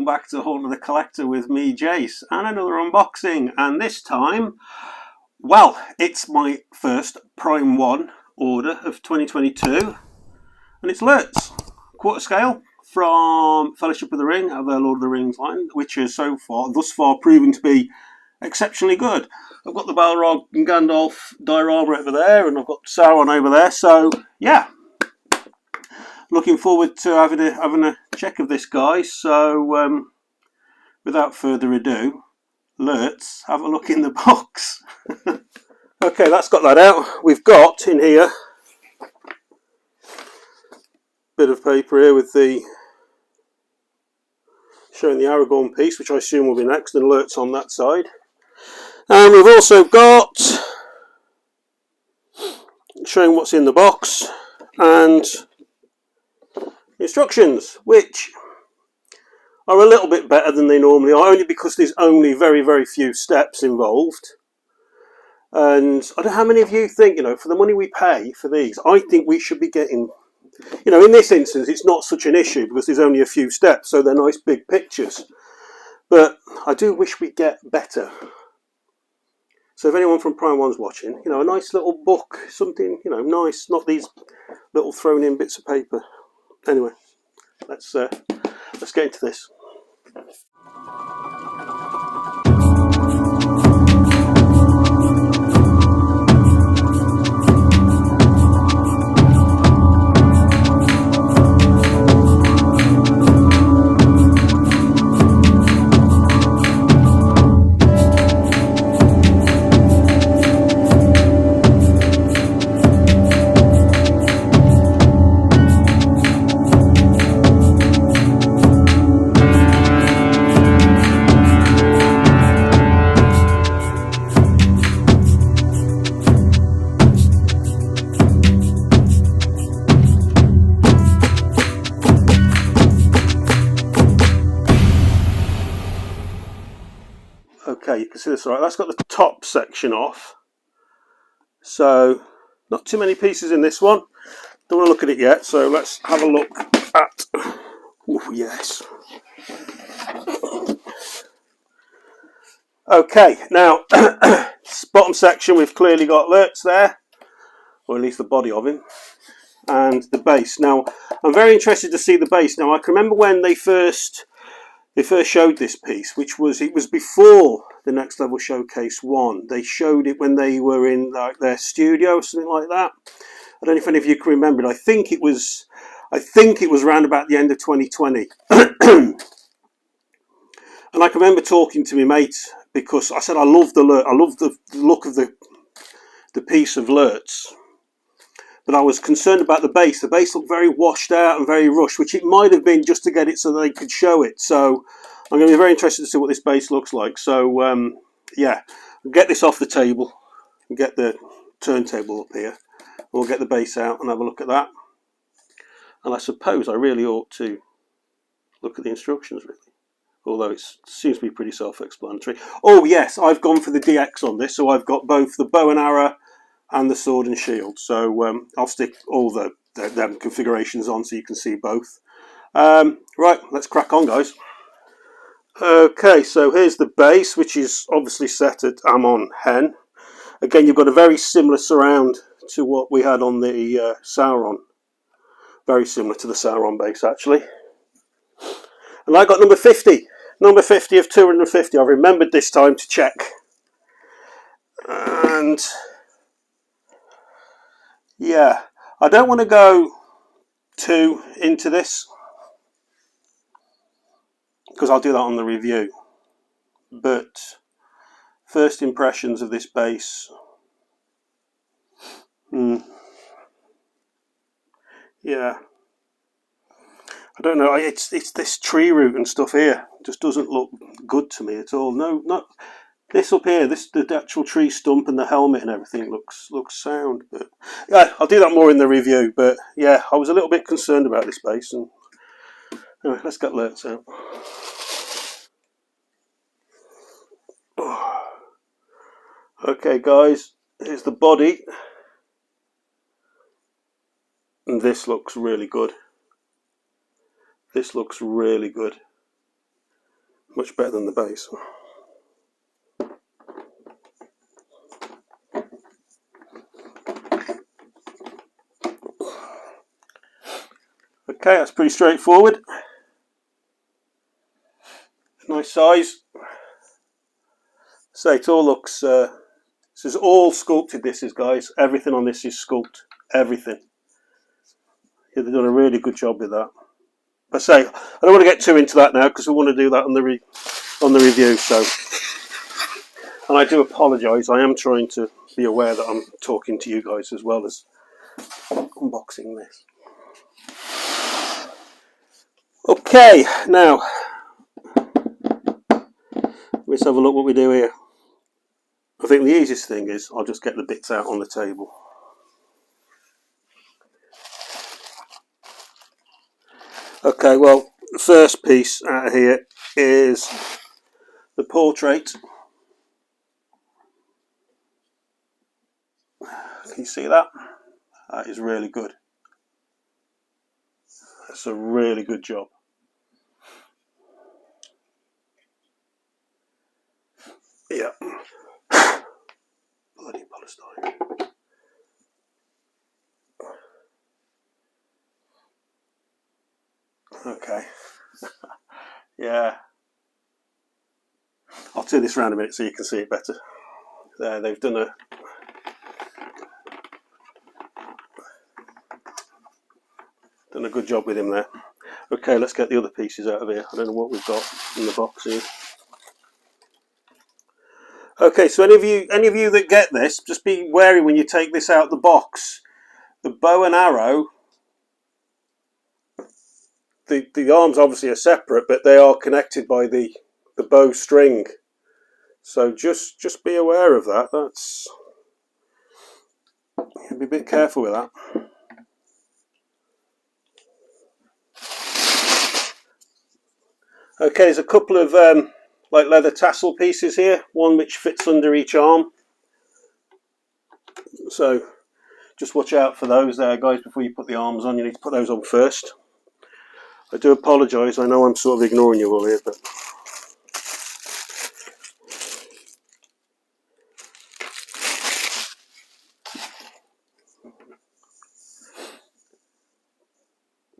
back to Horn of the Collector with me, Jace, and another unboxing. And this time, well, it's my first Prime 1 order of 2022, and it's Lurtz, quarter scale from Fellowship of the Ring, of their Lord of the Rings line, which is thus far proven to be exceptionally good. I've got the Balrog and Gandalf diorama over there, and I've got Sauron over there, so yeah. Looking forward to having a check of this guy. So without further ado, let's have a look in the box. Okay, that's got that out. We've got in here a bit of paper here with the showing the Aragorn piece, which I assume will be next, and Lurtz on that side. And we've also got showing what's in the box and instructions, which are a little bit better than they normally are, only because there's only very few steps involved. And I don't know how many of you think, for the money we pay for these, I think we should be getting, in this instance it's not such an issue because there's only a few steps, so they're nice big pictures. But I do wish we'd get better. So if anyone from Prime 1's watching, a nice little book, something, nice, not these little thrown in bits of paper. Anyway, let's get into this. Okay, you can see this right. That's got the top section off. So, not too many pieces in this one. Don't want to look at it yet, so let's have a look at... Oh, yes. Okay, now, bottom section, we've clearly got Lurtz there, or at least the body of him, and the base. Now, I'm very interested to see the base. Now, I can remember when they first showed this piece, it was before the Next Level Showcase 1. They showed it when they were in their studio or something like that. I don't know if any of you can remember it. I think it was around about the end of 2020. And I can remember talking to my mate because I said I love the look of the piece of Lurtz. But I was concerned about the base. The base looked very washed out and very rushed, which it might have been just to get it so they could show it. So I'm going to be very interested to see what this base looks like. So yeah, I'll get this off the table and get the turntable up here. We'll get the base out and have a look at that. And I suppose I really ought to look at the instructions, really. Although it seems to be pretty self-explanatory. Oh yes, I've gone for the DX on this. So I've got both the bow and arrow and the sword and shield. So I'll stick all them configurations on so you can see both. Right, let's crack on, guys. Okay, so here's the base, which is obviously set at Amon Hen. Again, you've got a very similar surround to what we had on the Sauron. Very similar to the Sauron base, actually. And I got number 50. Number 50 of 250. I remembered this time to check. And yeah, I don't want to go too into this because I'll do that on the review. But first impressions of this base. Yeah, I don't know. It's this tree root and stuff here. It just doesn't look good to me at all. No, not this up here. The actual tree stump and the helmet and everything looks sound. But yeah, I'll do that more in the review. But yeah, I was a little bit concerned about this base. And anyway, let's get Lurtz out. Okay, guys, here's the body. And this looks really good. This looks really good. Much better than the base. Okay, that's pretty straightforward. Nice size. So it all looks, this is all sculpted, this is, guys. Everything on this is sculpted. Everything. Yeah, they've done a really good job with that. I say, I don't want to get too into that now because we want to do that on the review. So, and I do apologise. I am trying to be aware that I'm talking to you guys as well as unboxing this. Okay, now let's have a look what we do here. I think the easiest thing is I'll just get the bits out on the table. Okay, well, the first piece out of here is the portrait. Can you see that? That is really good. That's a really good job. Yeah. Bloody polystyrene. Okay. Yeah. I'll turn this around a minute so you can see it better. There, they've done a good job with him there. Okay, let's get the other pieces out of here. I don't know what we've got in the box here. Okay, so any of you that get this, just be wary when you take this out of the box. The bow and arrow, the arms obviously are separate, but they are connected by the bow string. So just be aware of that. That's, be a bit careful with that. Okay, there's a couple of like leather tassel pieces here, one which fits under each arm. So just watch out for those there, guys, before you put the arms on. You need to put those on first. I do apologise, I know I'm sort of ignoring you all here, but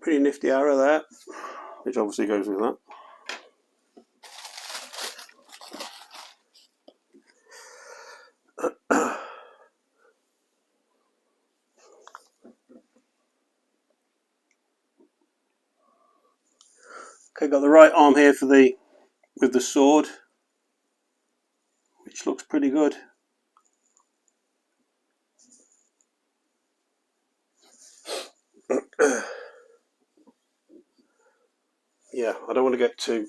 pretty nifty arrow there, which obviously goes with that. Okay, got the right arm here for with the sword, which looks pretty good. Yeah, I don't want to get too...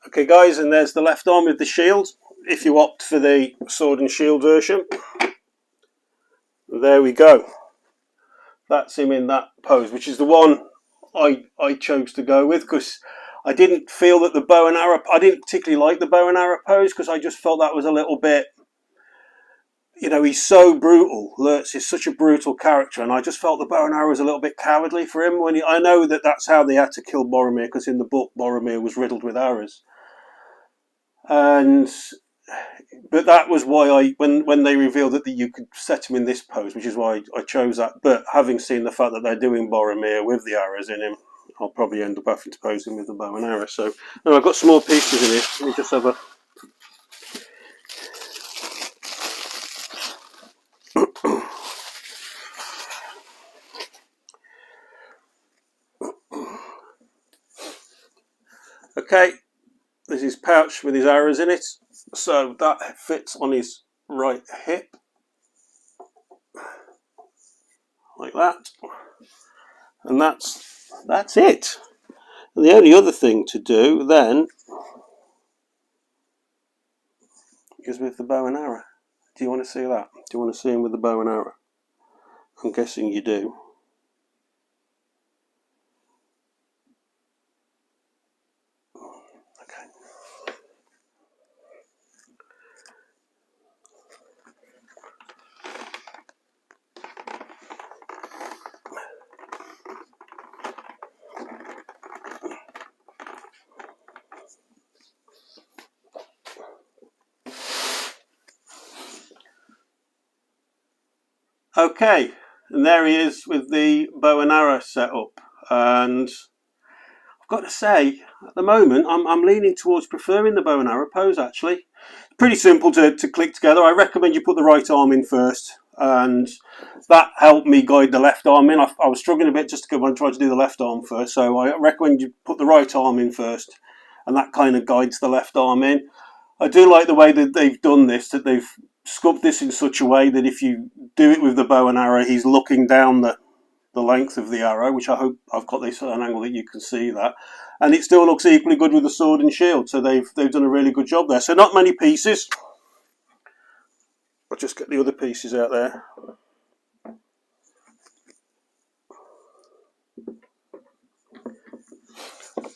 Okay guys, and there's the left arm with the shield, if you opt for the sword and shield version. There we go. That's him in that pose, which is the one I chose to go with, because I didn't feel that the bow and arrow, I didn't particularly like the bow and arrow pose, because I just felt that was a little bit, you know, he's so brutal. Lurtz is such a brutal character, and I just felt the bow and arrow was a little bit cowardly for him. I know that that's how they had to kill Boromir, because in the book Boromir was riddled with arrows. But that was why when they revealed that you could set him in this pose, which is why I chose that. But having seen the fact that they're doing Boromir with the arrows in him, I'll probably end up having to pose him with the bow and arrow. So now I've got some more pieces in here. Let me just have a... Okay, there's his pouch with his arrows in it. So that fits on his right hip. Like that. And that's it. And the only other thing to do then is with the bow and arrow. Do you want to see that? Do you want to see him with the bow and arrow? I'm guessing you do. Okay. Okay, and there he is with the bow and arrow set up, and I've got to say, at the moment, I'm leaning towards preferring the bow and arrow pose, actually. Pretty simple to click together. I recommend you put the right arm in first, and that helped me guide the left arm in. I was struggling a bit just to go and try to do the left arm first, so I recommend you put the right arm in first, and that kind of guides the left arm in. I do like the way that they've done this, that they've sculpted this in such a way that if you do it with the bow and arrow, he's looking down the length of the arrow, which I hope I've got this at an angle that you can see that, and it still looks equally good with the sword and shield. So they've done a really good job there. So not many pieces. I'll just get the other pieces out there.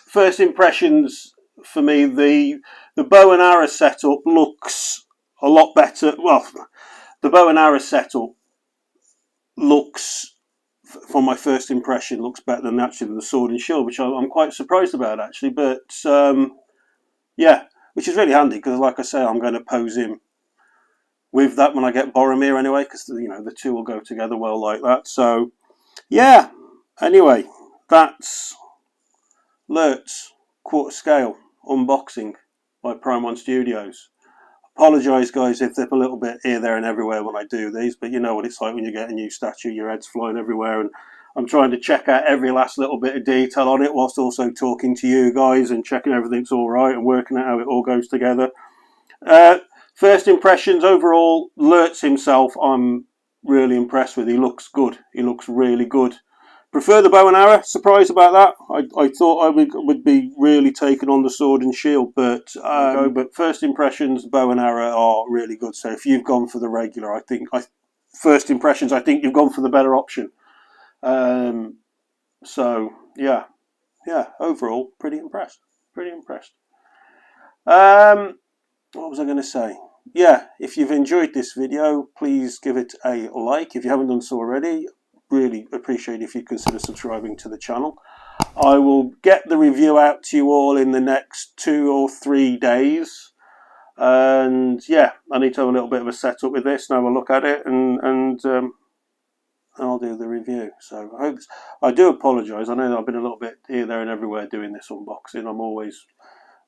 First impressions for me, the bow and arrow setup looks a lot better. Well, the bow and arrow setup looks, from my first impression, looks better than actually the sword and shield, which I'm quite surprised about actually. But yeah, which is really handy because, like I say, I'm going to pose him with that when I get Boromir anyway, because the two will go together well like that. So yeah. Anyway, that's Lurtz quarter scale unboxing by Prime One Studios. Apologise, guys, if they're a little bit here, there, and everywhere when I do these, but you know what it's like when you get a new statue, your head's flying everywhere, and I'm trying to check out every last little bit of detail on it, whilst also talking to you guys and checking everything's all right and working out how it all goes together. First impressions overall, Lurtz himself, I'm really impressed with. He looks good. He looks really good. Prefer the bow and arrow. Surprised about that. I thought I would be really taken on the sword and shield, but first impressions, bow and arrow are really good. So if you've gone for the regular, first impressions, I think you've gone for the better option. So yeah, overall, pretty impressed. What was I going to say? Yeah, if you've enjoyed this video, please give it a like. If you haven't done so already, really appreciate if you consider subscribing to the channel. I will get the review out to you all in the next 2 or 3 days. And yeah, I need to have a little bit of a setup with this and have a look at it, and I'll do the review. So I do apologise. I know that I've been a little bit here, there and everywhere doing this unboxing. I'm always,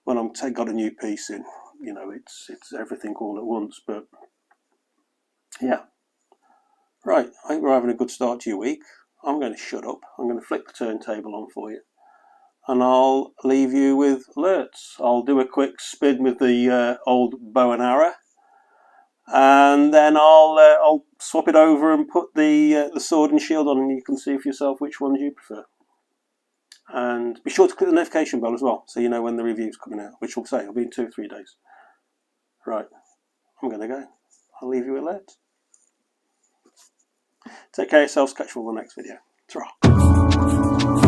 when I'm got a new piece in, it's everything all at once. But yeah. Right, I think we're having a good start to your week. I'm going to shut up. I'm going to flick the turntable on for you, and I'll leave you with Lurtz. I'll do a quick spin with the old bow and arrow, and then I'll swap it over and put the sword and shield on, and you can see for yourself which ones you prefer. And be sure to click the notification bell as well, so you know when the review's coming out, which will say it'll be in 2 or 3 days. Right, I'm going to go. I'll leave you with Lurtz. Take care of yourselves. Catch you all in the next video. Ta-ra.